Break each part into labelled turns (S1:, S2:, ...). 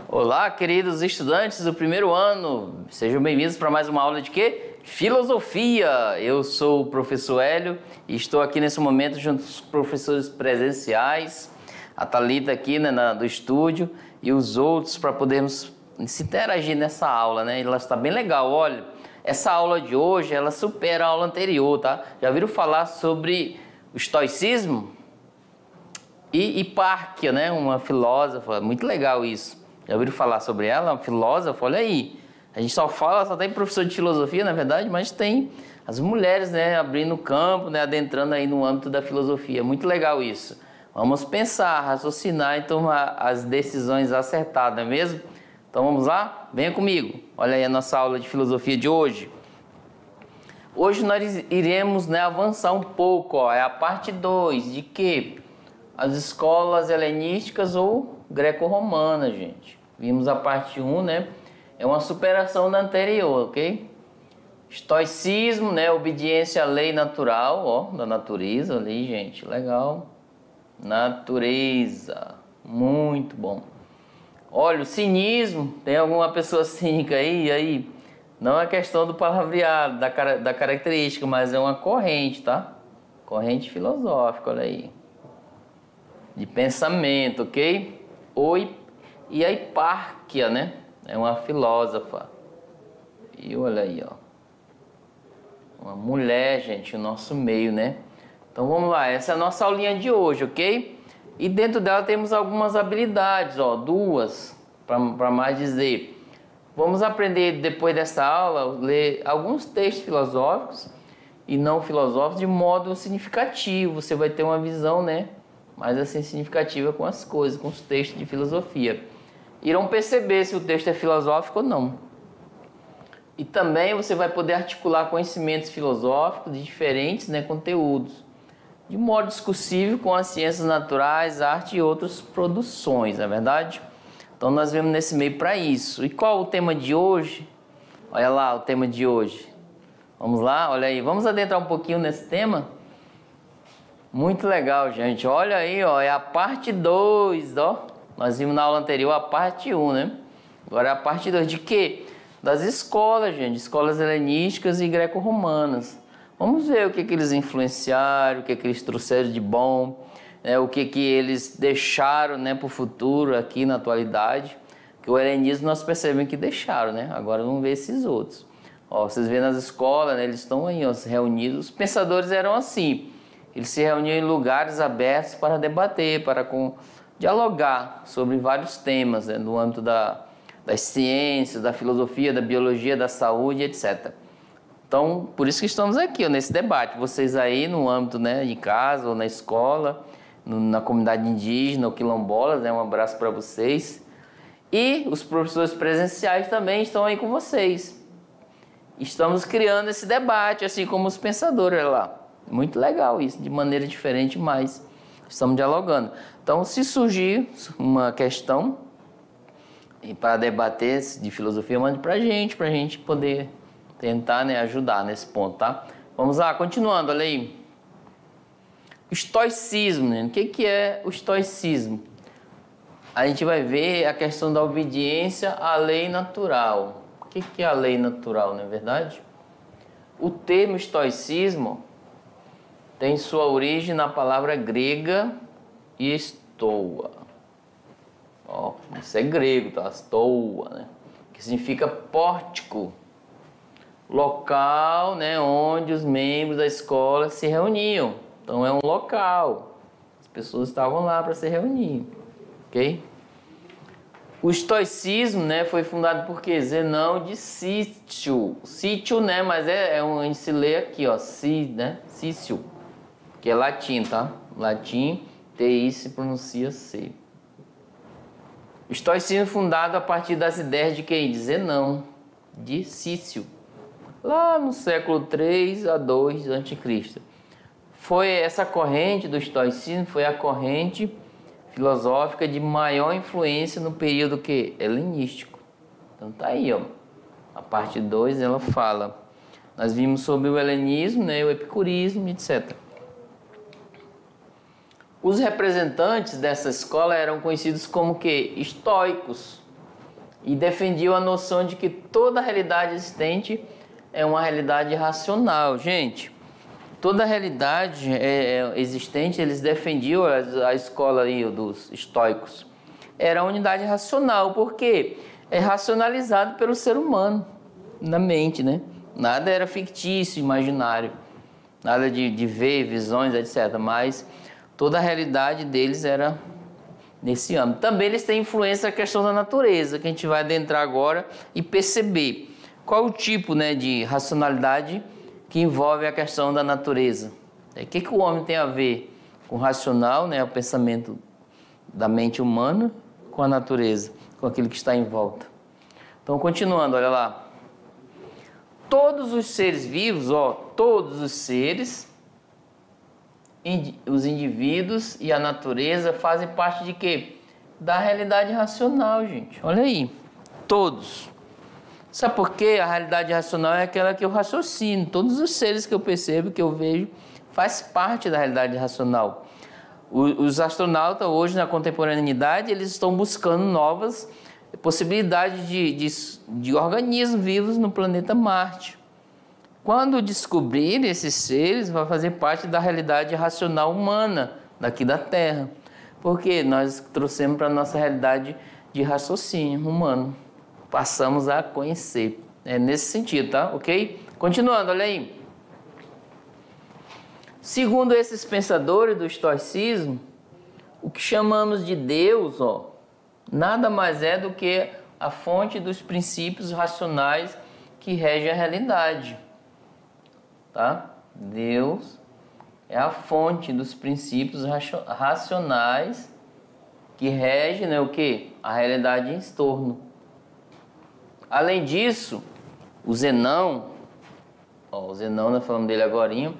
S1: Olá, queridos estudantes do primeiro ano, sejam bem-vindos para mais uma aula de quê? Filosofia! Eu sou o professor Hélio e estou aqui nesse momento junto com os professores presenciais, a Thalita aqui, né, do estúdio, e os outros para podermos se interagir nessa aula, né? Ela está bem legal, olha, essa aula de hoje, ela supera a aula anterior, tá? Já viram falar sobre o estoicismo? E Hipárquia, né? Uma filósofa, muito legal isso. Já ouviram falar sobre ela? Uma filósofa, olha aí. A gente só tem professor de filosofia, na verdade, mas tem as mulheres, né, abrindo o campo, né, adentrando aí no âmbito da filosofia. Muito legal isso. Vamos pensar, raciocinar e tomar as decisões acertadas, não é mesmo? Então vamos lá? Venha comigo. Olha aí a nossa aula de filosofia de hoje. Hoje nós iremos, né, avançar um pouco, ó. É a parte 2 de quê? As escolas helenísticas ou greco-romana, gente. Vimos a parte 1, né? É uma superação da anterior, ok? Estoicismo, né? Obediência à lei natural, ó, da natureza ali, gente. Legal. Natureza. Muito bom. Olha, o cinismo. Tem alguma pessoa cínica aí? E aí? Não é questão do palavreado, da característica, mas é uma corrente, tá? Corrente filosófica, olha aí. De pensamento, ok? E a Hipárquia, né? É uma filósofa. E olha aí, ó. Uma mulher, gente, o nosso meio, né? Então vamos lá, essa é a nossa aulinha de hoje, ok? E dentro dela temos algumas habilidades, ó, duas, para mais dizer. Vamos aprender depois dessa aula, ler alguns textos filosóficos e não filosóficos de modo significativo. Você vai ter uma visão, né? Mais assim significativa com as coisas, com os textos de filosofia. Irão perceber se o texto é filosófico ou não. E também você vai poder articular conhecimentos filosóficos de diferentes, né, conteúdos, de modo discursível com as ciências naturais, arte e outras produções, não é verdade? Então nós vemos nesse meio para isso. E qual o tema de hoje? Olha lá o tema de hoje. Vamos lá, olha aí. Vamos adentrar um pouquinho nesse tema? Muito legal, gente. Olha aí, ó, é a parte 2, ó. Nós vimos na aula anterior a parte 1, né? Agora é a parte 2 de quê? Das escolas, gente. Escolas helenísticas e greco-romanas. Vamos ver o que eles influenciaram, o que eles trouxeram de bom, né? O que eles deixaram, né, para o futuro aqui na atualidade. Que o helenismo nós percebemos que deixaram, né? Agora vamos ver esses outros. Ó, vocês veem nas escolas, né? Eles estão aí, ó, reunidos. Os pensadores eram assim. Eles se reuniam em lugares abertos para debater, para dialogar sobre vários temas, né, no âmbito das ciências, da filosofia, da biologia, da saúde, etc. Então, por isso que estamos aqui, ó, nesse debate. Vocês aí no âmbito, né, de casa ou na escola, na comunidade indígena ou quilombolas, né, um abraço para vocês. E os professores presenciais também estão aí com vocês. Estamos criando esse debate, assim como os pensadores, olha lá. Muito legal isso, de maneira diferente, mas estamos dialogando. Então, se surgir uma questão para debater de filosofia, mande para a gente poder tentar, né, ajudar nesse ponto, tá? Vamos lá, continuando, olha aí. O estoicismo, né? O que é o estoicismo? A gente vai ver a questão da obediência à lei natural. O que é a lei natural, não é verdade? O termo estoicismo tem sua origem na palavra grega estoa. Ó, isso é grego, tá? Estoa, né? Que significa pórtico. Local, né, onde os membros da escola se reuniam. Então é um local. As pessoas estavam lá para se reunir. Ok? O estoicismo, né, foi fundado por quê? Zenão de Cício. Cício, né, mas a gente se lê aqui, ó, né? Cício. Que é latim, tá? Latim, TI se pronuncia C. O estoicismo fundado a partir das ideias de quem? De Zenão, de Cício. Lá no século 3 a 2 a.C. Foi essa corrente do estoicismo, foi a corrente filosófica de maior influência no período que helenístico. Então tá aí, ó. A parte 2 ela fala. Nós vimos sobre o helenismo, né, o epicurismo, etc. Os representantes dessa escola eram conhecidos como que estoicos e defendiam a noção de que toda realidade existente é uma realidade racional. Gente, toda realidade existente, eles defendiam, a escola aí dos estoicos, era a unidade racional, porque é racionalizado pelo ser humano, na mente, né? Nada era fictício, imaginário, nada de ver, visões, etc. Mas toda a realidade deles era nesse âmbito. Também eles têm influência na questão da natureza, que a gente vai adentrar agora e perceber qual o tipo, né, de racionalidade que envolve a questão da natureza. O que o homem tem a ver com o racional, né, o pensamento da mente humana, com a natureza, com aquilo que está em volta. Então, continuando, olha lá. Todos os seres vivos, todos os seres, os indivíduos e a natureza fazem parte de quê? Da realidade racional, gente. Olha aí, todos. Sabe por quê? A realidade racional é aquela que eu raciocino. Todos os seres que eu percebo, que eu vejo, faz parte da realidade racional. Os astronautas hoje, na contemporaneidade, eles estão buscando novas possibilidades de organismos vivos no planeta Marte. Quando descobrir esses seres, vai fazer parte da realidade racional humana daqui da Terra. Porque nós trouxemos para a nossa realidade de raciocínio humano. Passamos a conhecer. É nesse sentido, tá? Ok? Continuando, olha aí. Segundo esses pensadores do estoicismo, o que chamamos de Deus, nada mais é do que a fonte dos princípios racionais que regem a realidade. Tá? Deus é a fonte dos princípios racionais que regem, né, o quê? A realidade em torno. Além disso, o Zenão, o Zenão, nós falamos dele agorinha,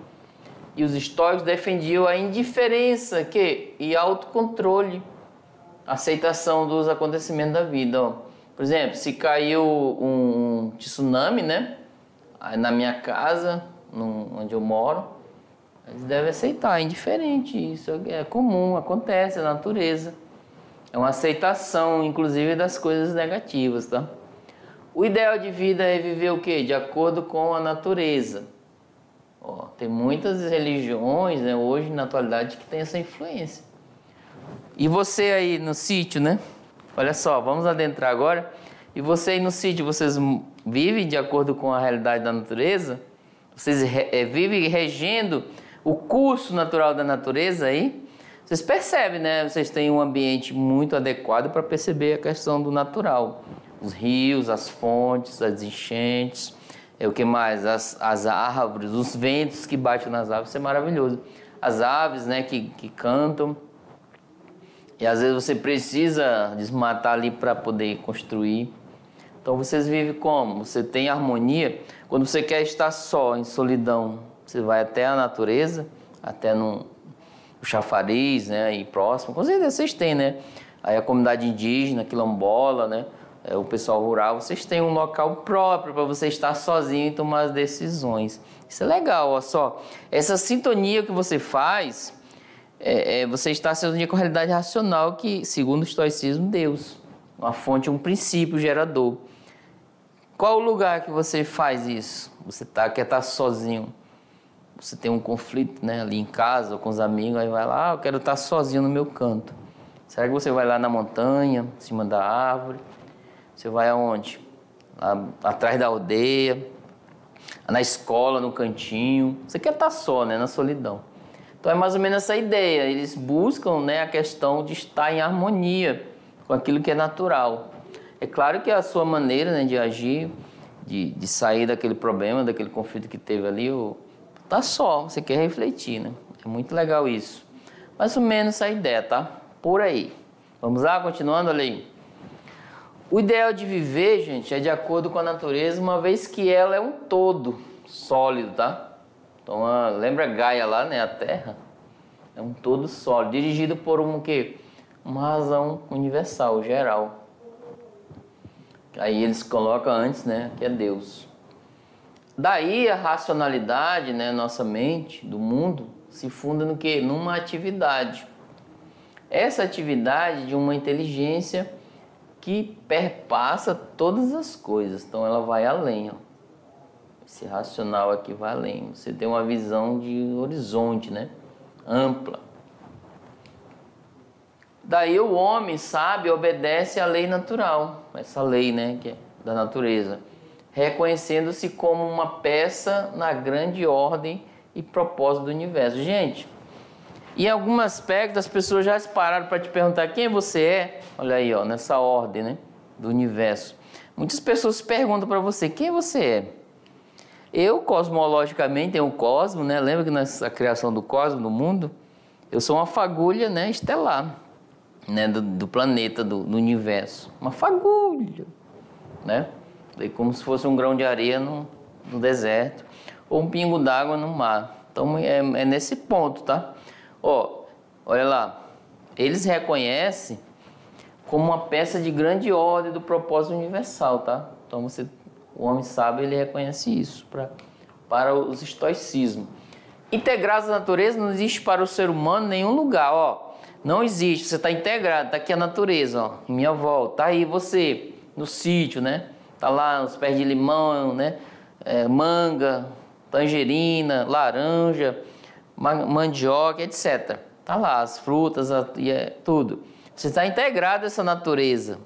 S1: e os estoicos defendiam a indiferença e autocontrole, aceitação dos acontecimentos da vida. Por exemplo, se caiu um tsunami, né, aí na minha casa, onde eu moro, eles devem aceitar, é indiferente, isso é comum, acontece, é natureza. É uma aceitação, inclusive, das coisas negativas, tá? O ideal de vida é viver o quê? De acordo com a natureza. Tem muitas religiões, né, hoje, na atualidade, que tem essa influência. E você aí no sítio, né? Olha só, vamos adentrar agora. E você aí no sítio, vocês vivem de acordo com a realidade da natureza? Vocês vivem regendo o curso natural da natureza aí? Vocês percebem, né? Vocês têm um ambiente muito adequado para perceber a questão do natural. Os rios, as fontes, as enchentes, o que mais? As árvores, os ventos que batem nas árvores, isso é maravilhoso. As aves, né, que cantam. E às vezes você precisa desmatar ali para poder construir. Então vocês vivem como? Você tem harmonia. Quando você quer estar só, em solidão, você vai até a natureza, até no chafariz, né, e próximo. Com certeza vocês têm, né? Aí a comunidade indígena, quilombola, né? O pessoal rural, vocês têm um local próprio para você estar sozinho e tomar as decisões. Isso é legal, olha só. Essa sintonia que você faz, você está sintonia com a realidade racional que, segundo o estoicismo, Deus. Uma fonte, um princípio gerador. Qual o lugar que você faz isso? Você quer estar sozinho. Você tem um conflito, né, ali em casa ou com os amigos, aí vai lá, eu quero estar sozinho no meu canto. Será que você vai lá na montanha, em cima da árvore? Você vai aonde? Lá, atrás da aldeia, na escola, no cantinho. Você quer estar só, né, na solidão. Então é mais ou menos essa ideia. Eles buscam, né, a questão de estar em harmonia com aquilo que é natural. É claro que a sua maneira, né, de agir, de sair daquele problema, daquele conflito que teve ali, tá só, você quer refletir, né? É muito legal isso. Mais ou menos essa ideia, tá? Por aí. Vamos lá, continuando ali. O ideal de viver, gente, é de acordo com a natureza, uma vez que ela é um todo sólido, tá? Então, lembra Gaia lá, né? A Terra é um todo sólido, dirigido por um quê? uma razão universal, geral. Aí eles colocam antes, né, que é Deus. Daí a racionalidade, né, nossa mente, do mundo, se funda no quê? Numa atividade. Essa atividade de uma inteligência que perpassa todas as coisas. Então ela vai além, ó. Esse racional aqui vai além. Você tem uma visão de horizonte, né? Ampla. Daí o homem sabe, obedece à lei natural. Essa lei, né? Que é da natureza. Reconhecendo-se como uma peça na grande ordem e propósito do universo. Gente, em algum aspecto as pessoas já pararam para te perguntar quem você é. Olha aí, ó, nessa ordem, né? Do universo. Muitas pessoas perguntam para você quem você é. Eu, cosmologicamente, tenho um cosmo, né? Lembra que nessa criação do cosmo, do mundo, eu sou uma fagulha, né, estelar, né, do planeta, do universo. Uma fagulha, né? Como se fosse um grão de areia no deserto ou um pingo d'água no mar. Então é nesse ponto, tá? Ó, olha lá. Eles reconhecem como uma peça de grande ordem do propósito universal, tá? Então o homem sábio, ele reconhece isso para os estoicismos. Integrados à natureza, não existe para o ser humano nenhum lugar, ó. Não existe, você está integrado, está aqui a natureza, ó, em minha volta. Tá aí você, no sítio, né? Tá lá os pés de limão, né? Manga, tangerina, laranja, mandioca, etc. Tá lá, as frutas, tudo. Você está integrado a essa natureza.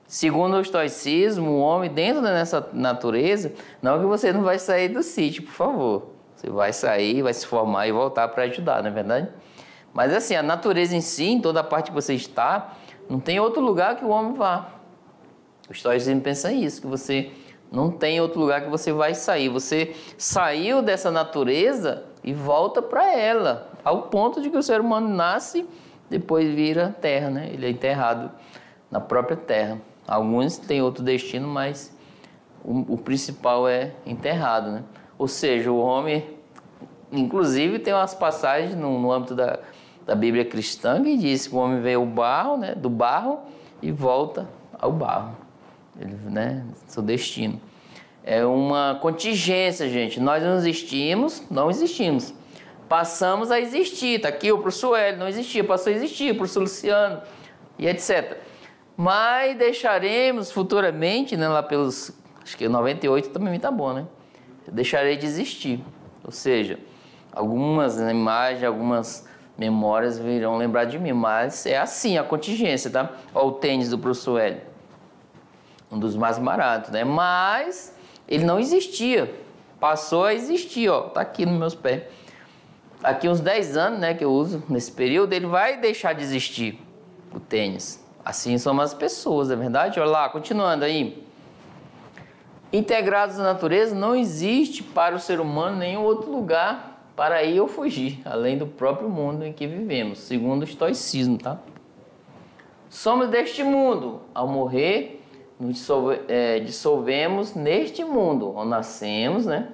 S1: Segundo o estoicismo, o homem dentro dessa natureza, não é que você não vai sair do sítio, por favor. Você vai sair, vai se formar e voltar para ajudar, não é verdade? Mas assim, a natureza em si, em toda a parte que você está, não tem outro lugar que o homem vá. O estoicismo pensa isso, que você não tem outro lugar que você vai sair. Você saiu dessa natureza e volta para ela, ao ponto de que o ser humano nasce, depois vira terra, né? Ele é enterrado na própria terra. Alguns têm outro destino, mas o principal é enterrado, né? Ou seja, o homem, inclusive, tem umas passagens no âmbito da Bíblia cristã que diz que o homem veio ao barro, né? Do barro e volta ao barro. Ele, né? Seu destino. É uma contingência, gente. Nós não existimos. Passamos a existir. Tá aqui o professor Hélio, não existia, passou a existir, o professor Luciano e etc. Mas deixaremos futuramente, né, lá pelos, acho que 98 também tá bom, né? Deixarei de existir. Ou seja, algumas imagens, algumas memórias virão lembrar de mim, mas é assim a contingência, tá? Olha o tênis do professor Hélio, um dos mais baratos, né? Mas ele não existia, passou a existir, ó, tá aqui nos meus pés. Aqui uns 10 anos, né, que eu uso nesse período, ele vai deixar de existir, o tênis. Assim somos as pessoas, é verdade? Olha lá, continuando aí. Integrados à natureza, não existe para o ser humano nenhum outro lugar para ir ou fugir, além do próprio mundo em que vivemos, segundo o estoicismo, tá? Somos deste mundo. Ao morrer, nos dissolvemos neste mundo, onde nascemos, né?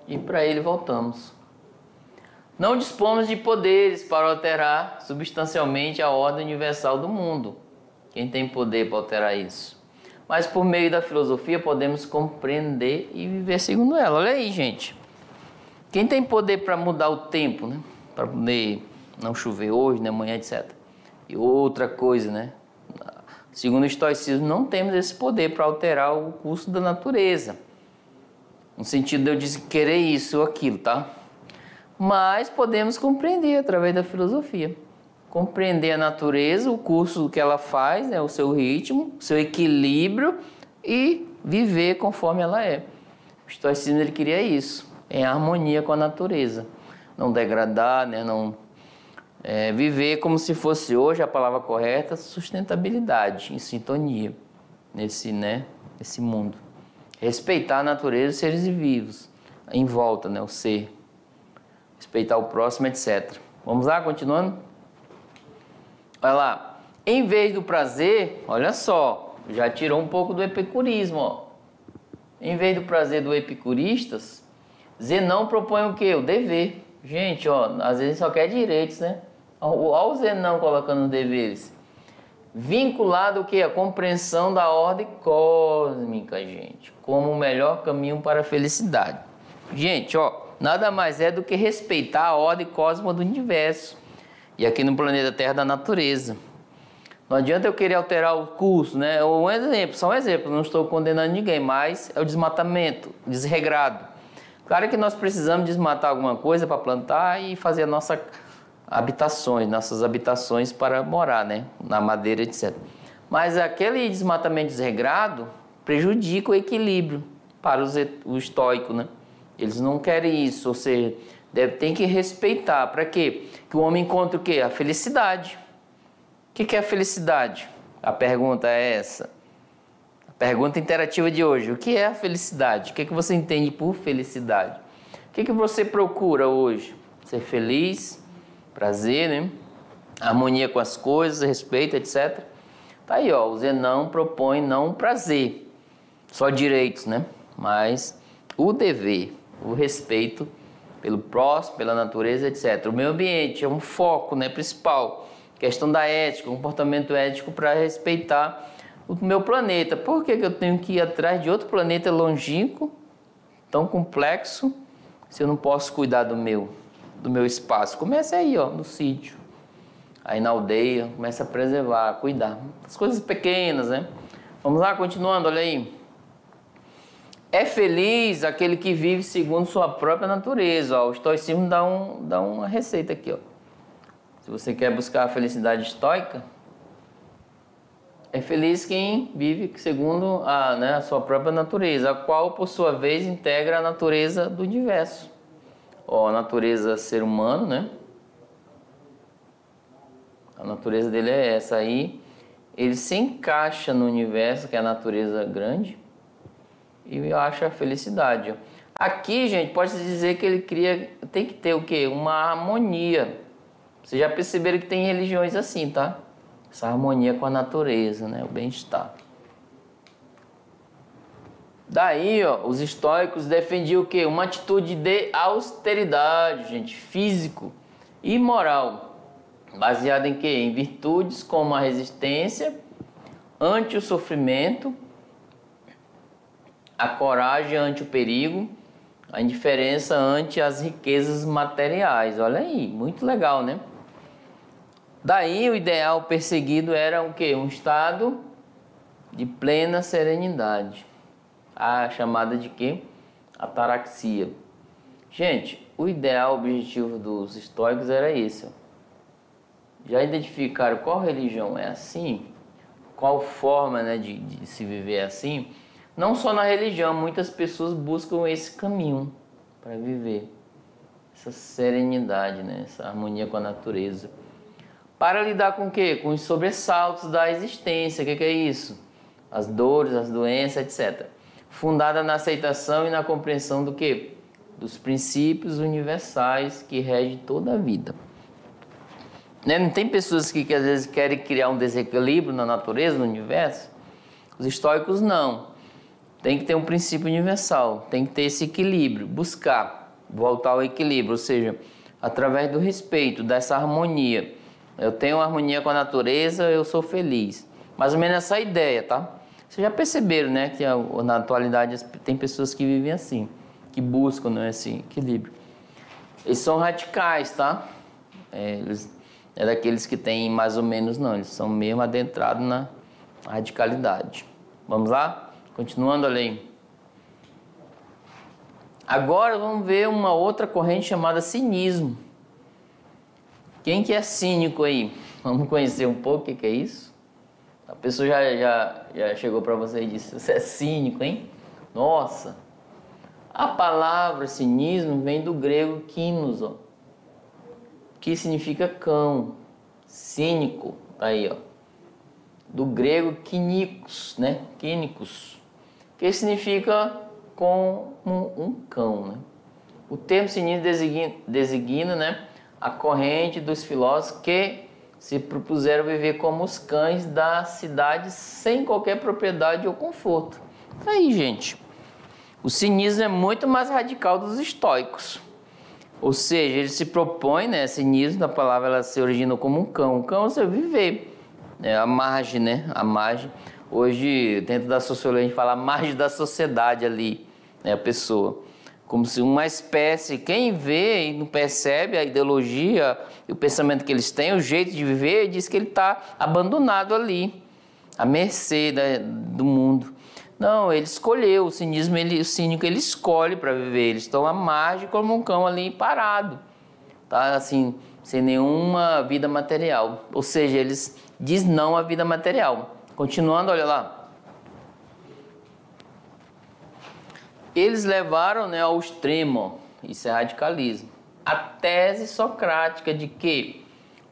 S1: E para ele voltamos. Não dispomos de poderes para alterar substancialmente a ordem universal do mundo. Quem tem poder para alterar isso? Mas por meio da filosofia podemos compreender e viver segundo ela. Olha aí, gente. Quem tem poder para mudar o tempo, né? Para poder não chover hoje, né? Amanhã, etc. E outra coisa, né? Segundo o estoicismo, não temos esse poder para alterar o curso da natureza. No sentido de eu dizer querer isso ou aquilo, tá? Mas podemos compreender através da filosofia. Compreender a natureza, o curso que ela faz, né, o seu ritmo, o seu equilíbrio e viver conforme ela é. O estoicismo, ele queria isso, em harmonia com a natureza. Não degradar, né, não viver como se fosse hoje a palavra correta, sustentabilidade, em sintonia nesse mundo. Respeitar a natureza e os seres vivos em volta, né, o ser. Respeitar o próximo, etc. Vamos lá, continuando? Olha lá. Em vez do prazer, olha só, já tirou um pouco do epicurismo, ó. Em vez do prazer do epicuristas, Zenão propõe o quê? O dever. Gente, ó, às vezes só quer direitos, né? Olha o Zenão colocando os deveres. Vinculado o quê? A compreensão da ordem cósmica, gente, como o melhor caminho para a felicidade. Gente, ó, nada mais é do que respeitar a ordem cósmica do universo. E aqui no planeta Terra da natureza. Não adianta eu querer alterar o curso, né? Um exemplo, só um exemplo, não estou condenando ninguém, mas é o desmatamento, desregrado. Claro que nós precisamos desmatar alguma coisa para plantar e fazer nossas habitações para morar, né? Na madeira, etc. Mas aquele desmatamento desregrado prejudica o equilíbrio para o estoico, né? Eles não querem isso, ou seja, tem que respeitar. Para quê? Que o homem encontre o quê? A felicidade. O que é a felicidade? A pergunta é essa. A pergunta interativa de hoje. O que é a felicidade? O que você entende por felicidade? O que você procura hoje? Ser feliz, prazer, né? Harmonia com as coisas, respeito, etc. Tá aí, ó. O Zenão propõe não prazer, só direitos, né? Mas o dever, o respeito pelo próximo, pela natureza, etc. O meio ambiente é um foco, né, principal. Questão da ética, comportamento ético para respeitar o meu planeta. Por que eu tenho que ir atrás de outro planeta longínquo, tão complexo, se eu não posso cuidar do meu espaço? Começa aí, ó, no sítio, aí na aldeia, começa a preservar, a cuidar. As coisas pequenas, né? Vamos lá, continuando, olha aí. É feliz aquele que vive segundo sua própria natureza. Ó, o estoicismo dá uma receita aqui, ó. Se você quer buscar a felicidade estoica, é feliz quem vive segundo a sua própria natureza, a qual, por sua vez, integra a natureza do universo. Ó, a natureza ser humano, né? A natureza dele é essa aí. Ele se encaixa no universo, que é a natureza grande, e acha a felicidade. Aqui, gente, pode-se dizer que ele tem que ter o quê? Uma harmonia. Vocês já perceberam que tem religiões assim, tá? Essa harmonia com a natureza, né? O bem-estar. Daí, ó, os estoicos defendiam o quê? Uma atitude de austeridade, gente, físico e moral. Baseada em quê? Em virtudes como a resistência ante o sofrimento, a coragem ante o perigo, a indiferença ante as riquezas materiais. Olha aí, muito legal, né? Daí o ideal perseguido era o quê? Um estado de plena serenidade. A chamada de quê? Ataraxia. Gente, o ideal objetivo dos estoicos era esse. Ó. Já identificaram qual religião é assim? Qual forma, né, de se viver assim? Não só na religião, muitas pessoas buscam esse caminho para viver. Essa serenidade, né? Essa harmonia com a natureza. Para lidar com o quê? Com os sobressaltos da existência. O que é isso? As dores, as doenças, etc. Fundada na aceitação e na compreensão do quê? Dos princípios universais que regem toda a vida. Né? Não tem pessoas que às vezes querem criar um desequilíbrio na natureza, no universo? Os estoicos não. Tem que ter um princípio universal, tem que ter esse equilíbrio, buscar voltar ao equilíbrio, ou seja, através do respeito, dessa harmonia. Eu tenho harmonia com a natureza, eu sou feliz. Mais ou menos essa ideia, tá? Vocês já perceberam, né, que na atualidade tem pessoas que vivem assim, que buscam, né, esse equilíbrio. Eles são radicais, tá? Eles é daqueles que têm mais ou menos, não, eles são mesmo adentrados na radicalidade. Vamos lá? Continuando a lei. Agora vamos ver uma outra corrente chamada cinismo. Quem que é cínico aí? Vamos conhecer um pouco o que é isso? A pessoa já chegou para você e disse, você é cínico, hein? Nossa! A palavra cinismo vem do grego kinos, ó, que significa cão. Cínico, aí, ó. Do grego kinikos, né? Kinikos, que significa como um cão, né? O termo cinismo designa, né, a corrente dos filósofos que se propuseram viver como os cães da cidade sem qualquer propriedade ou conforto. Aí, gente, o cinismo é muito mais radical dos estoicos. Ou seja, ele se propõe, né? Cinismo, da palavra, ela se origina como um cão. Um cão é você viver, né? A margem, né? A margem. Hoje, dentro da sociologia, a gente fala a margem da sociedade ali, né? A pessoa. Como se uma espécie, quem vê e não percebe a ideologia e o pensamento que eles têm, o jeito de viver, diz que ele está abandonado ali, à mercê do mundo. Não, ele escolheu, o cinismo, o cínico, ele escolhe para viver. Eles estão à margem como um cão ali parado, tá? Assim, sem nenhuma vida material. Ou seja, eles dizem não à vida material. Continuando, olha lá. Eles levaram, né, ao extremo, isso é radicalismo, a tese socrática de que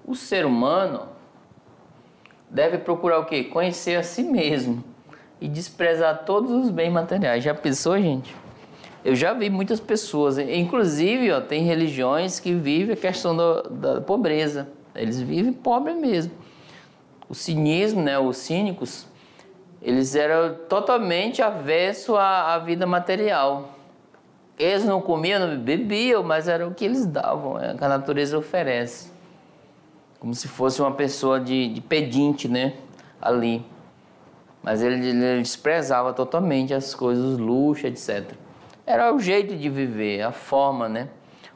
S1: o ser humano deve procurar o quê? Conhecer a si mesmo e desprezar todos os bens materiais. Já pensou, gente? Eu já vi muitas pessoas, inclusive, ó, tem religiões que vivem a questão da pobreza. Eles vivem pobre mesmo. O cinismo, né, os cínicos, eles eram totalmente avessos à vida material. Eles não comiam, não bebiam, mas era o que eles davam, que a natureza oferece. Como se fosse uma pessoa de pedinte, né, ali. Mas ele desprezava totalmente as coisas, os luxos, etc. Era o jeito de viver, a forma, né?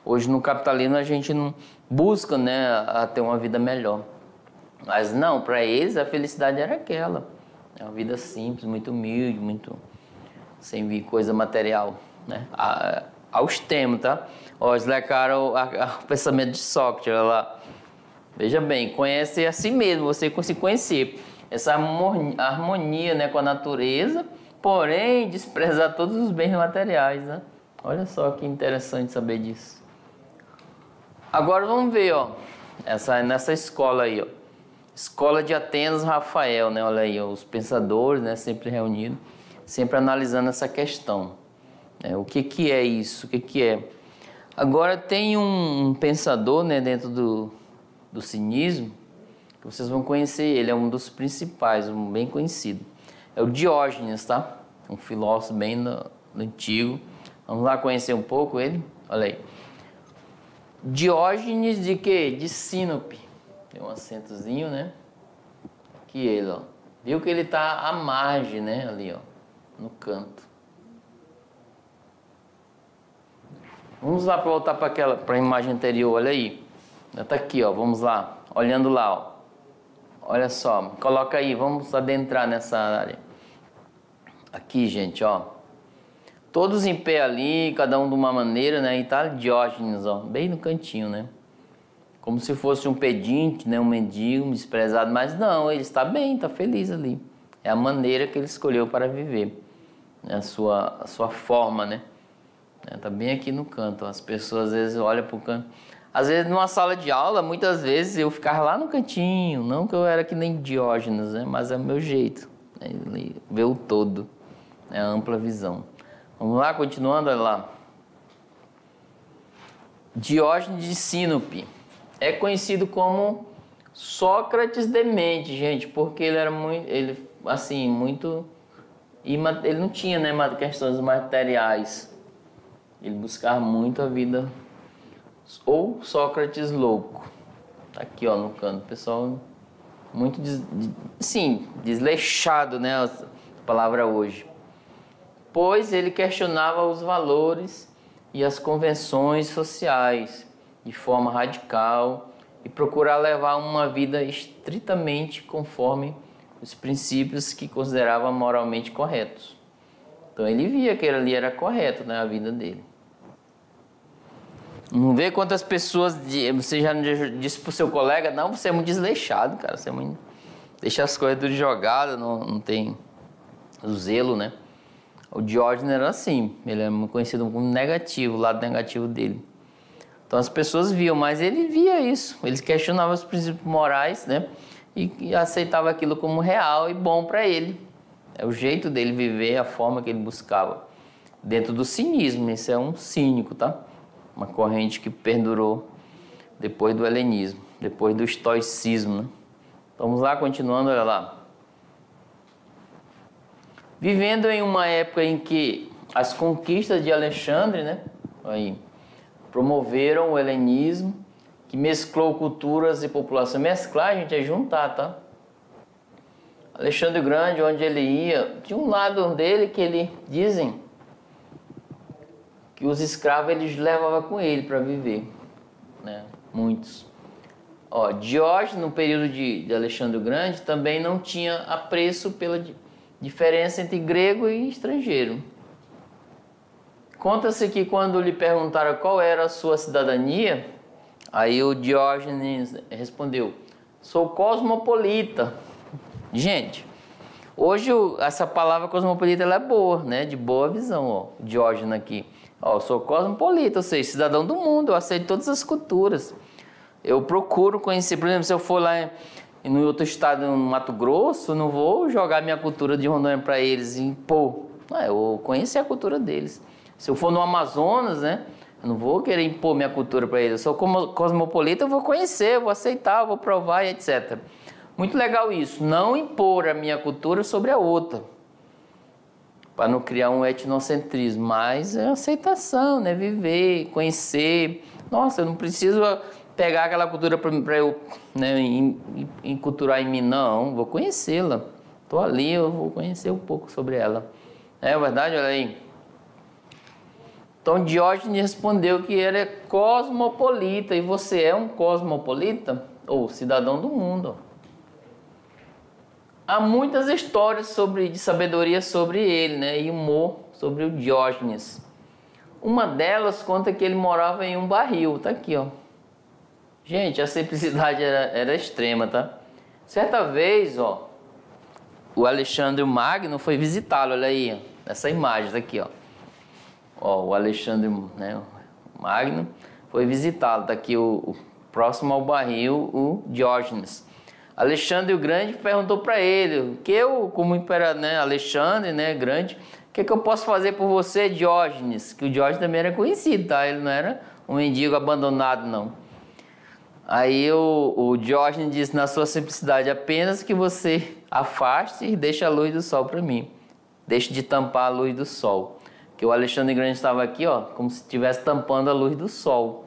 S1: Hoje no capitalismo a gente não busca, né, a ter uma vida melhor. Mas não, para eles a felicidade era aquela. É uma vida simples, muito humilde, muito sem vir coisa material, né? Ao extremo, tá? Ó, eles lecaram o pensamento de Sócrates, olha lá. Veja bem, conhece a si mesmo, você se conhecer. Essa harmonia, né, com a natureza, porém desprezar todos os bens materiais, né? Olha só que interessante saber disso. Agora vamos ver, ó, nessa escola aí, ó. Escola de Atenas, Rafael, né? Olha aí, ó, os pensadores, né, sempre reunidos, sempre analisando essa questão. Né? O que é isso? O que é? Agora tem um pensador, né, dentro do cinismo, que vocês vão conhecer ele, é um dos principais, um bem conhecido. É o Diógenes, tá? Um filósofo bem antigo. Vamos lá conhecer um pouco ele? Olha aí. Diógenes de quê? De Sinope. Tem um acentozinho, né? Aqui ele, ó. Viu que ele tá à margem, né? Ali, ó. No canto. Vamos lá para voltar para a imagem anterior, olha aí. Tá aqui, ó. Vamos lá. Olhando lá, ó. Olha só, coloca aí, vamos adentrar nessa área. Aqui, gente, ó. Todos em pé ali, cada um de uma maneira, né? E tá Diógenes, ó, bem no cantinho, né? Como se fosse um pedinte, né? Um mendigo, um desprezado, mas não, ele está bem, está feliz ali. É a maneira que ele escolheu para viver, né? A sua forma, né? Tá bem aqui no canto, ó. As pessoas às vezes olham para o canto. Às vezes, numa sala de aula, muitas vezes eu ficava lá no cantinho. Não que eu era que nem Diógenes, né? Mas é o meu jeito. Né? Ver o todo. É a ampla visão. Vamos lá, continuando, olha lá. Diógenes de Sinope. É conhecido como Sócrates demente, gente. Porque ele era muito... Ele não tinha, né, questões materiais. Ele buscava muito a vida... Ou Sócrates louco. Tá aqui, ó, no canto. Pessoal muito, desleixado, né? A palavra hoje. Pois ele questionava os valores e as convenções sociais de forma radical e procurava levar uma vida estritamente conforme os princípios que considerava moralmente corretos. Então ele via que ali era correto, né? A vida dele. Não vê quantas pessoas você já disse pro seu colega, não, você é muito desleixado, cara, você é muito... deixa as coisas tudo jogadas, não tem o zelo, né? O Diógenes era assim, ele é conhecido como negativo, o lado negativo dele. Então as pessoas viam, mas ele via isso, ele questionava os princípios morais, né? E aceitava aquilo como real e bom para ele. É o jeito dele viver, a forma que ele buscava. Dentro do cinismo, esse é um cínico, tá? Uma corrente que perdurou depois do helenismo, depois do estoicismo, né? Vamos lá, continuando, olha lá. Vivendo em uma época em que as conquistas de Alexandre, né? Aí, promoveram o helenismo, que mesclou culturas e população. Mesclar, gente, é juntar, tá? Alexandre o Grande, onde ele ia, tinha um lado dele que dizem que os escravos eles levavam com ele para viver, né? Muitos. Ó, Diógenes, no período de Alexandre o Grande, também não tinha apreço pela diferença entre grego e estrangeiro. Conta-se que quando lhe perguntaram qual era a sua cidadania, aí o Diógenes respondeu: sou cosmopolita. Gente, hoje essa palavra cosmopolita ela é boa, né? De boa visão, ó. Diógenes aqui. Ó, sou cosmopolita, ou seja, cidadão do mundo, eu aceito todas as culturas. Eu procuro conhecer, por exemplo, se eu for lá no outro estado, no Mato Grosso, não vou jogar minha cultura de Rondônia para eles e impor. Eu conhecer a cultura deles. Se eu for no Amazonas, né, eu não vou querer impor minha cultura para eles. Eu sou cosmopolita, eu vou conhecer, eu vou aceitar, eu vou provar e etc. Muito legal isso, não impor a minha cultura sobre a outra, para não criar um etnocentrismo, mas é aceitação, né, viver, conhecer. Nossa, eu não preciso pegar aquela cultura para eu, né, enculturar em mim, não, vou conhecê-la. Estou ali, eu vou conhecer um pouco sobre ela. É verdade? Olha aí. Então Diógenes respondeu que ele é cosmopolita. E você é um cosmopolita? Ou cidadão do mundo? Há muitas histórias de sabedoria sobre ele, né? E humor sobre o Diógenes. Uma delas conta que ele morava em um barril. Tá aqui, ó. Gente, a simplicidade era extrema, tá? Certa vez, ó, o Alexandre Magno foi visitá-lo. Olha aí, ó, essa imagem aqui, ó. Ó, o Alexandre, né, o Magno foi visitá-lo. Tá aqui o próximo ao barril, o Diógenes. Alexandre o Grande perguntou para ele, que eu, como imperador, né, Alexandre, né, Grande, o que eu posso fazer por você, Diógenes? Que o Diógenes também era conhecido, tá? Ele não era um mendigo abandonado, não. Aí o Diógenes disse, na sua simplicidade, apenas que você afaste e deixe a luz do sol para mim. Deixe de tampar a luz do sol. Que o Alexandre Grande estava aqui, ó, como se estivesse tampando a luz do sol.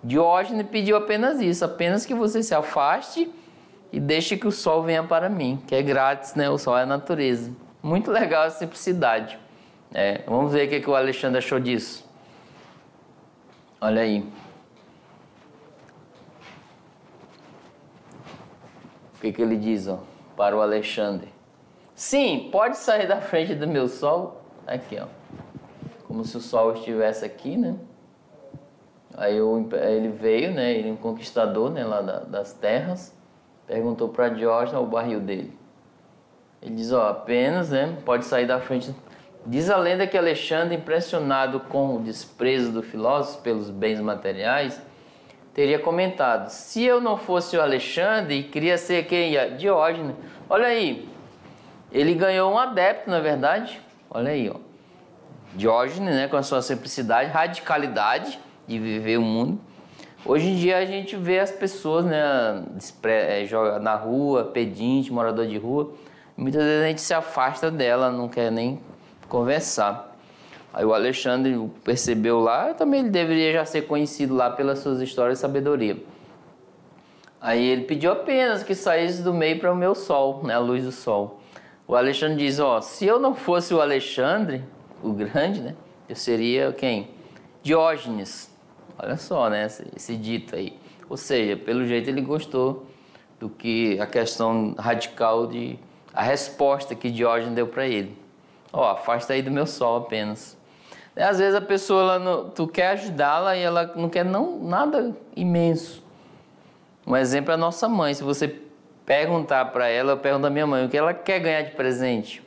S1: Diógenes pediu apenas isso, apenas que você se afaste e deixe que o sol venha para mim, que é grátis, né? O sol é a natureza. Muito legal a simplicidade. Vamos ver o que o Alexandre achou disso. Olha aí. O que ele diz, ó, para o Alexandre? Sim, pode sair da frente do meu sol. Aqui, ó. Como se o sol estivesse aqui, né? Aí ele veio, né? Ele é um conquistador, né? Lá das terras. Perguntou para Diógenes o barril dele. Ele diz, ó, apenas, né? Pode sair da frente. Diz a lenda que Alexandre, impressionado com o desprezo do filósofo pelos bens materiais, teria comentado, se eu não fosse o Alexandre, queria ser quem? Diógenes. Olha aí, ele ganhou um adepto, na verdade. Olha aí, ó. Diógenes, né, com a sua simplicidade, radicalidade de viver o mundo. Hoje em dia a gente vê as pessoas, né, joga na rua, pedinte, morador de rua. Muitas vezes a gente se afasta dela, não quer nem conversar. Aí o Alexandre percebeu lá, também ele deveria já ser conhecido lá pelas suas histórias de sabedoria. Aí ele pediu apenas que saísse do meio para o meu sol, né, a luz do sol. O Alexandre diz, ó, se eu não fosse o Alexandre, o Grande, né, eu seria quem? Diógenes. Olha só, né, esse dito aí. Ou seja, pelo jeito ele gostou do que a questão radical a resposta que Diógenes deu para ele. Ó, afasta aí do meu sol apenas. Às vezes a pessoa, tu quer ajudá-la e ela não quer nada imenso. Um exemplo é a nossa mãe. Se você perguntar para ela, eu pergunto à minha mãe, o que ela quer ganhar de presente?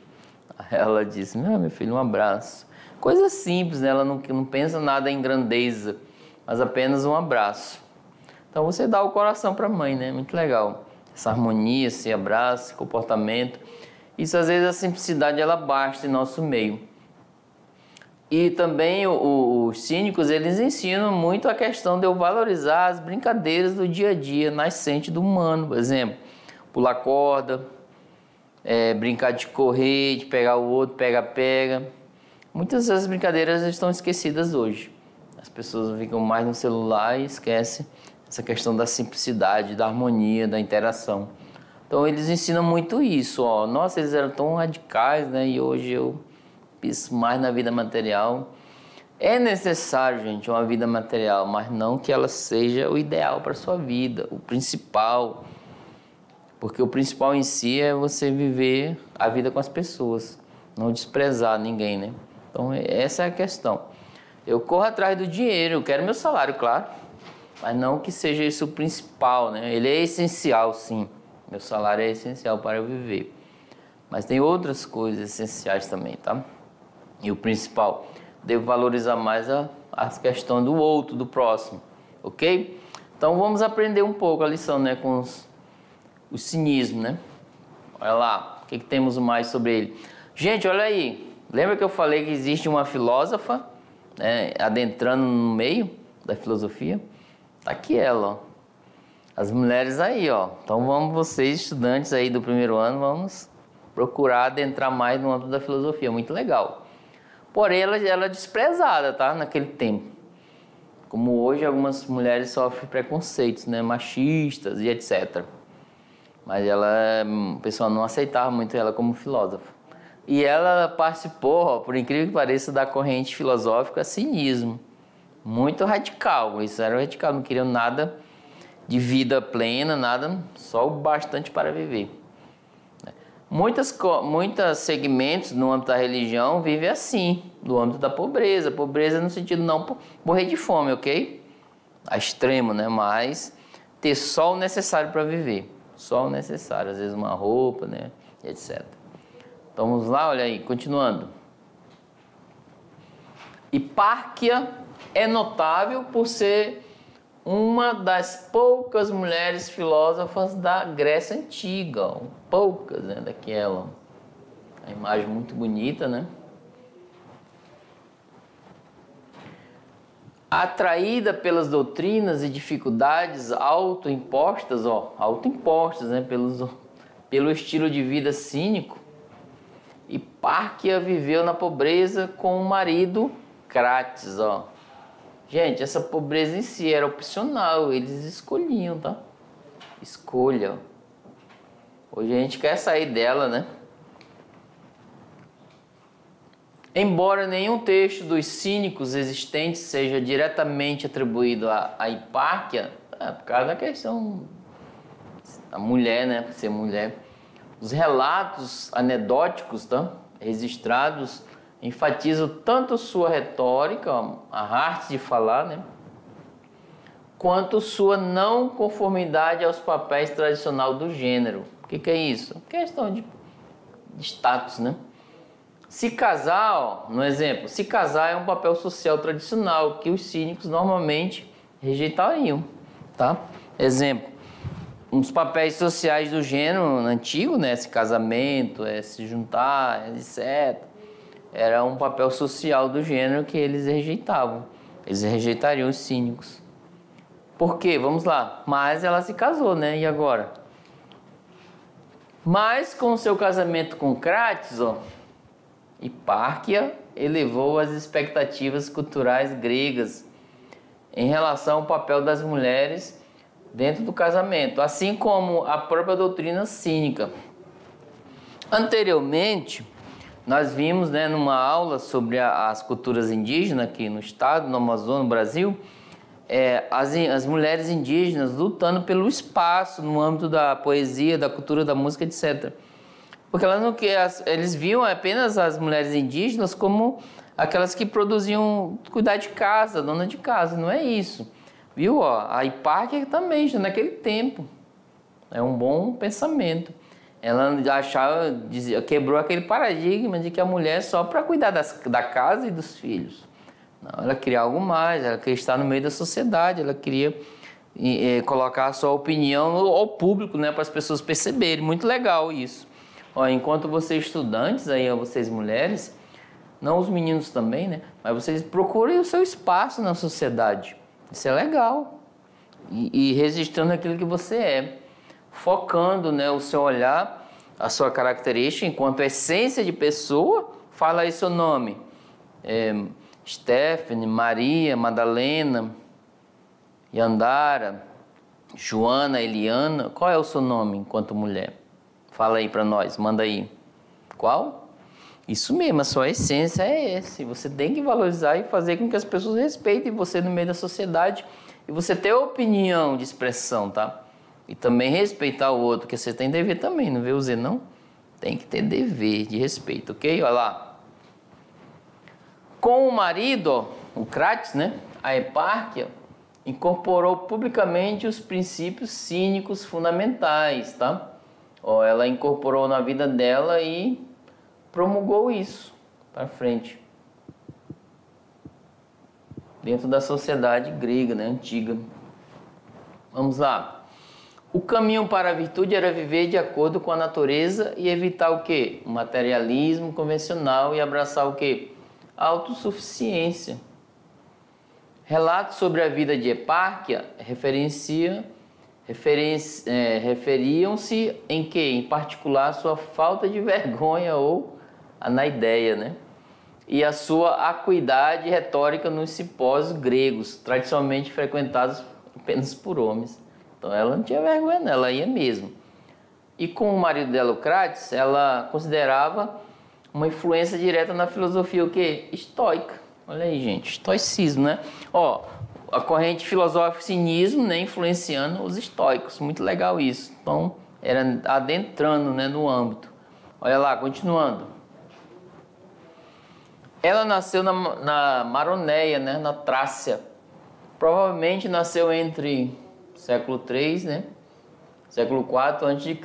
S1: Ela disse, meu filho, um abraço. Coisa simples, né? Ela não pensa nada em grandeza, mas apenas um abraço. Então você dá o coração para a mãe, né? Muito legal. Essa harmonia, esse abraço, esse comportamento. Isso às vezes a simplicidade ela basta em nosso meio. E também os cínicos, eles ensinam muito a questão de eu valorizar as brincadeiras do dia a dia, nascente do humano. Por exemplo, pular corda, brincar de correr, de pegar o outro, pega-pega. Muitas dessas brincadeiras estão esquecidas hoje. As pessoas ficam mais no celular e esquecem essa questão da simplicidade, da harmonia, da interação. Então eles ensinam muito isso, ó. Nossa, eles eram tão radicais, né? E hoje eu penso mais na vida material. É necessário, gente, uma vida material, mas não que ela seja o ideal para a sua vida, o principal. Porque o principal em si é você viver a vida com as pessoas, não desprezar ninguém, né? Então essa é a questão. Eu corro atrás do dinheiro, eu quero meu salário, claro, mas não que seja isso o principal, né? Ele é essencial, sim. Meu salário é essencial para eu viver. Mas tem outras coisas essenciais também, tá? E o principal, devo valorizar mais a questão do outro, do próximo, ok? Então vamos aprender um pouco a lição, né? Com o cinismo, né? Olha lá, o que temos mais sobre ele? Gente, olha aí. Lembra que eu falei que existe uma filósofa, né, adentrando no meio da filosofia? Tá aqui ela, ó. As mulheres aí, ó. Então vamos, vocês estudantes aí do primeiro ano, vamos procurar adentrar mais no âmbito da filosofia. Muito legal. Porém, ela é desprezada, tá? Naquele tempo. Como hoje, algumas mulheres sofrem preconceitos, né? Machistas e etc. Mas o pessoal não aceitava muito ela como filósofa. E ela participou, ó, por incrível que pareça, da corrente filosófica cinismo. Muito radical. Isso era radical, não queriam nada de vida plena, nada, só o bastante para viver. Muitos segmentos no âmbito da religião vivem assim, no âmbito da pobreza. Pobreza no sentido não morrer de fome, ok? A extremo, né? Mas ter só o necessário para viver. Só o necessário, às vezes uma roupa, né? Etc. Então vamos lá, olha aí, continuando. Hipárquia é notável por ser uma das poucas mulheres filósofas da Grécia Antiga. Poucas, né, daquela. A imagem muito bonita, né? Atraída pelas doutrinas e dificuldades autoimpostas, né, pelo estilo de vida cínico, Hipárquia viveu na pobreza com o marido Crates, ó. Gente, essa pobreza em si era opcional, eles escolhiam, tá? Escolha. Hoje a gente quer sair dela, né? Embora nenhum texto dos cínicos existentes seja diretamente atribuído a Hipárquia, por causa da questão da mulher, né? Por ser mulher. Os relatos anedóticos, tá? Registrados enfatizam tanto sua retórica, a arte de falar, né? Quanto sua não conformidade aos papéis tradicionais do gênero. O que é isso? Questão de status, né? Se casar, ó, no exemplo, se casar é um papel social tradicional que os cínicos normalmente rejeitariam, tá? Exemplo, uns papéis sociais do gênero antigo, né? Esse casamento, se juntar, etc. Era um papel social do gênero que eles rejeitavam. Eles rejeitariam os cínicos. Por quê? Vamos lá. Mas ela se casou, né? E agora? Mas com o seu casamento com Crates, ó, Hipárquia elevou as expectativas culturais gregas em relação ao papel das mulheres dentro do casamento, assim como a própria doutrina cínica. Anteriormente, nós vimos, né, numa aula sobre as culturas indígenas aqui no estado, no Amazonas, no Brasil, as mulheres indígenas lutando pelo espaço no âmbito da poesia, da cultura, da música, etc. Porque eles viam apenas as mulheres indígenas como aquelas que produziam cuidar de casa, dona de casa. Não é isso. Viu? Ó, a Hipárquia também, já naquele tempo. É um bom pensamento. Ela achava, quebrou aquele paradigma de que a mulher é só para cuidar da casa e dos filhos. Não, ela queria algo mais, ela queria estar no meio da sociedade, ela queria colocar a sua opinião ao público, né, para as pessoas perceberem. Muito legal isso. Ó, enquanto vocês estudantes, aí, vocês mulheres, não os meninos também, né, mas vocês procurem o seu espaço na sociedade. Isso é legal. E registrando aquilo que você é. Focando, né, o seu olhar, a sua característica enquanto essência de pessoa. Fala aí seu nome. Stephanie, Maria, Madalena, Yandara, Joana, Eliana. Qual é o seu nome enquanto mulher? Fala aí para nós, manda aí. Qual? Isso mesmo, a sua essência é essa. Você tem que valorizar e fazer com que as pessoas respeitem você no meio da sociedade. E você ter opinião de expressão, tá? E também respeitar o outro, porque você tem dever também, não vê o Z não? Tem que ter dever de respeito, ok? Olha lá. Com o marido, ó, o Crates, né? A Epárquia incorporou publicamente os princípios cínicos fundamentais, tá? Ó, ela incorporou na vida dela e promulgou isso para frente. Dentro da sociedade grega, né? Antiga. Vamos lá. O caminho para a virtude era viver de acordo com a natureza e evitar o quê? O materialismo convencional e abraçar o quê? A autossuficiência. Relatos sobre a vida de Epárquia referiam-se em que? Em particular, sua falta de vergonha ou anaideia, né? E a sua acuidade retórica nos simpósios gregos, tradicionalmente frequentados apenas por homens. Então ela não tinha vergonha, não, ela ia mesmo. E com o marido dela, o Crates, ela considerava uma influência direta na filosofia o quê? Estoica. Olha aí, gente, estoicismo, né? Ó, a corrente filosófica cinismo, né, influenciando os estoicos. Muito legal isso. Então, era adentrando, né, no âmbito. Olha lá, continuando. Ela nasceu na Maroneia, né, na Trácia. Provavelmente nasceu entre século 3, né, século 4 a.C.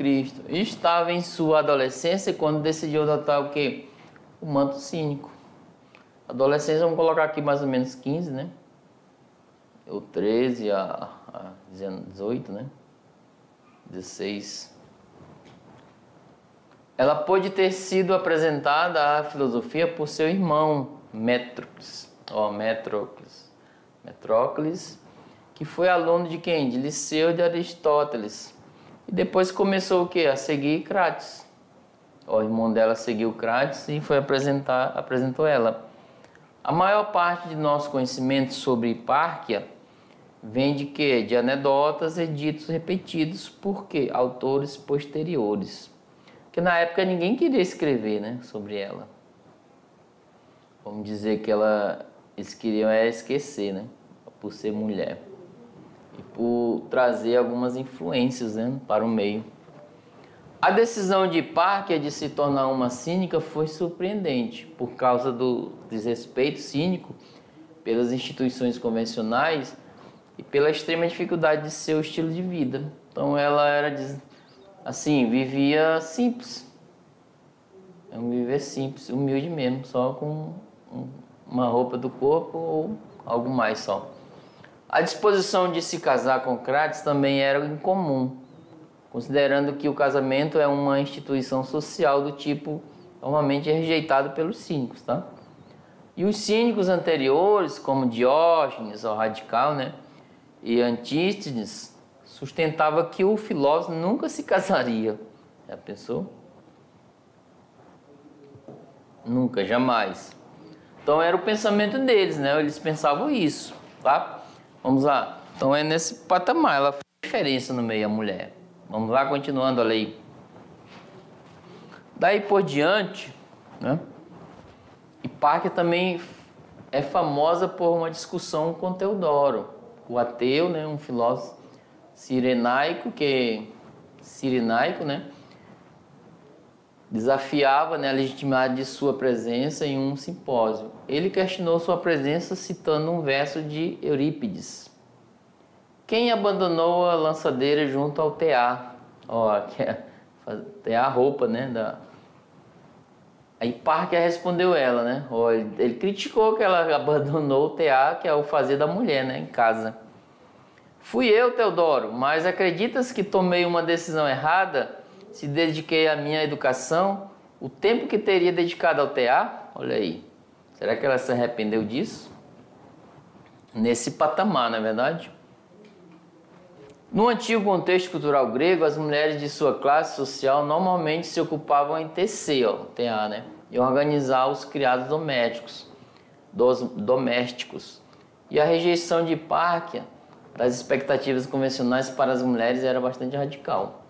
S1: E estava em sua adolescência quando decidiu adotar o quê? O manto cínico. Adolescência, vamos colocar aqui mais ou menos 15, né? Ou 13 a 18, né? 16. Ela pôde ter sido apresentada à filosofia por seu irmão, Metrócles, que foi aluno de quem? De Liceu de Aristóteles. E depois começou o quê? A seguir Crates. O irmão dela seguiu Crates e apresentou ela. A maior parte de nosso conhecimento sobre Hipárquia vem de quê? De anedotas e ditos repetidos por quê? Autores posteriores. Porque na época ninguém queria escrever, né, sobre ela. Vamos dizer que eles queriam esquecer, né, por ser mulher. E por trazer algumas influências, né, para o meio. A decisão de Hipárquia de se tornar uma cínica foi surpreendente, por causa do desrespeito cínico pelas instituições convencionais e pela extrema dificuldade de seu estilo de vida. Então ela era, assim, vivia simples. É um viver simples, humilde mesmo, só com uma roupa do corpo ou algo mais só. A disposição de se casar com Crates também era incomum, considerando que o casamento é uma instituição social do tipo normalmente rejeitado pelos cínicos, tá? E os cínicos anteriores, como Diógenes, o radical, né, e Antístenes, sustentava que o filósofo nunca se casaria. Já pensou? Nunca, jamais. Então era o pensamento deles, né? Eles pensavam isso, tá? Vamos lá. Então é nesse patamar, ela faz diferença no meio da mulher. Vamos lá, continuando a lei. Daí por diante, né? Hipárquia também é famosa por uma discussão com Teodoro, o ateu, né? Um filósofo cirenaico, né? Desafiava, né, a legitimidade de sua presença em um simpósio. Ele questionou sua presença citando um verso de Eurípides. Quem abandonou a lançadeira junto ao tear? Ó, que é a roupa, né? A Hipárquia respondeu ela, né? Ó, ele criticou que ela abandonou o tear, que é o fazer da mulher, né? Em casa. Fui eu, Teodoro, mas acreditas que tomei uma decisão errada se dediquei à minha educação? O tempo que teria dedicado ao tear? Olha aí. Será que ela se arrependeu disso? Nesse patamar, não é verdade? No antigo contexto cultural grego, as mulheres de sua classe social normalmente se ocupavam em tecer, tear, né? E organizar os criados domésticos. dos domésticos. E a rejeição de Hipárquia das expectativas convencionais para as mulheres era bastante radical.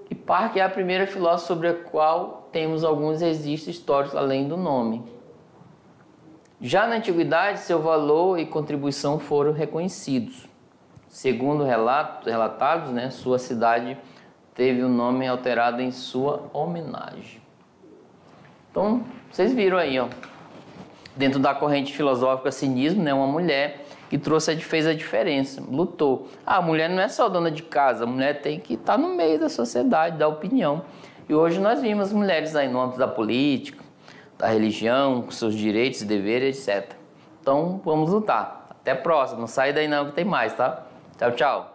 S1: Hipárquia é a primeira filósofa sobre a qual temos alguns registros históricos além do nome. Já na antiguidade, seu valor e contribuição foram reconhecidos. Segundo relatados, sua cidade teve o nome alterado em sua homenagem. Então, vocês viram aí, ó, dentro da corrente filosófica cinismo, uma mulher que fez a diferença, lutou. A mulher não é só dona de casa, a mulher tem que estar no meio da sociedade, dar opinião. E hoje nós vimos mulheres aí no âmbito da política, da religião, com seus direitos e deveres, etc. Então, vamos lutar. Até a próxima. Não sai daí não que tem mais, tá? Tchau, tchau.